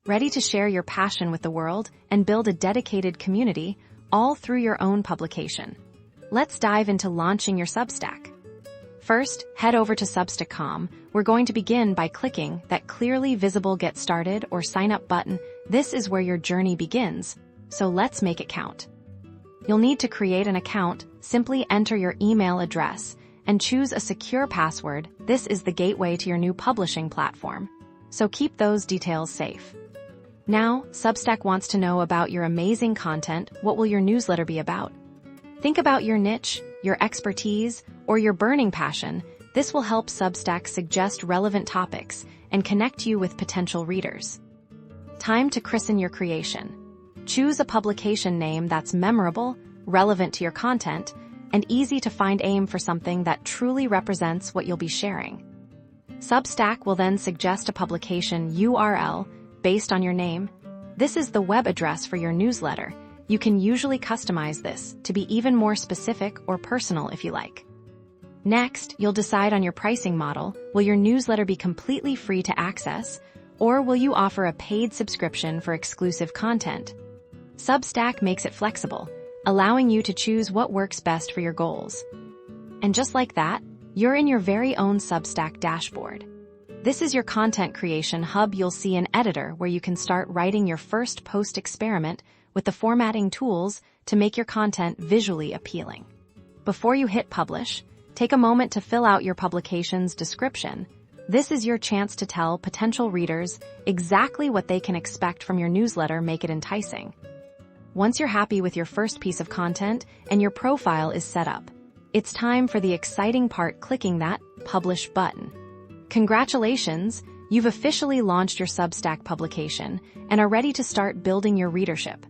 ready to share your passion with the world and build a dedicated community, all through your own publication. Let's dive into launching your Substack. First, head over to Substack.com. We're going to begin by clicking that clearly visible Get Started or Sign Up button. This is where your journey begins, so let's make it count. You'll need to create an account. Simply enter your email address and choose a secure password. This is the gateway to your new publishing platform, so keep those details safe. Now, Substack wants to know about your amazing content. What will your newsletter be about? Think about your niche, your expertise, or your burning passion. This will help Substack suggest relevant topics and connect you with potential readers. Time to christen your creation. Choose a publication name that's memorable, relevant to your content, and easy to find. Aim for something that truly represents what you'll be sharing. Substack will then suggest a publication URL based on your name. This is the web address for your newsletter. You can usually customize this to be even more specific or personal if you like. Next, you'll decide on your pricing model. Will your newsletter be completely free to access, or will you offer a paid subscription for exclusive content? Substack makes it flexible, allowing you to choose what works best for your goals. And just like that, you're in your very own Substack dashboard. This is your content creation hub. You'll see an editor where you can start writing your first post. Experiment with the formatting tools to make your content visually appealing. Before you hit publish, take a moment to fill out your publication's description. This is your chance to tell potential readers exactly what they can expect from your newsletter. Make it enticing. Once you're happy with your first piece of content and your profile is set up, it's time for the exciting part: clicking that publish button. Congratulations, you've officially launched your Substack publication and are ready to start building your readership.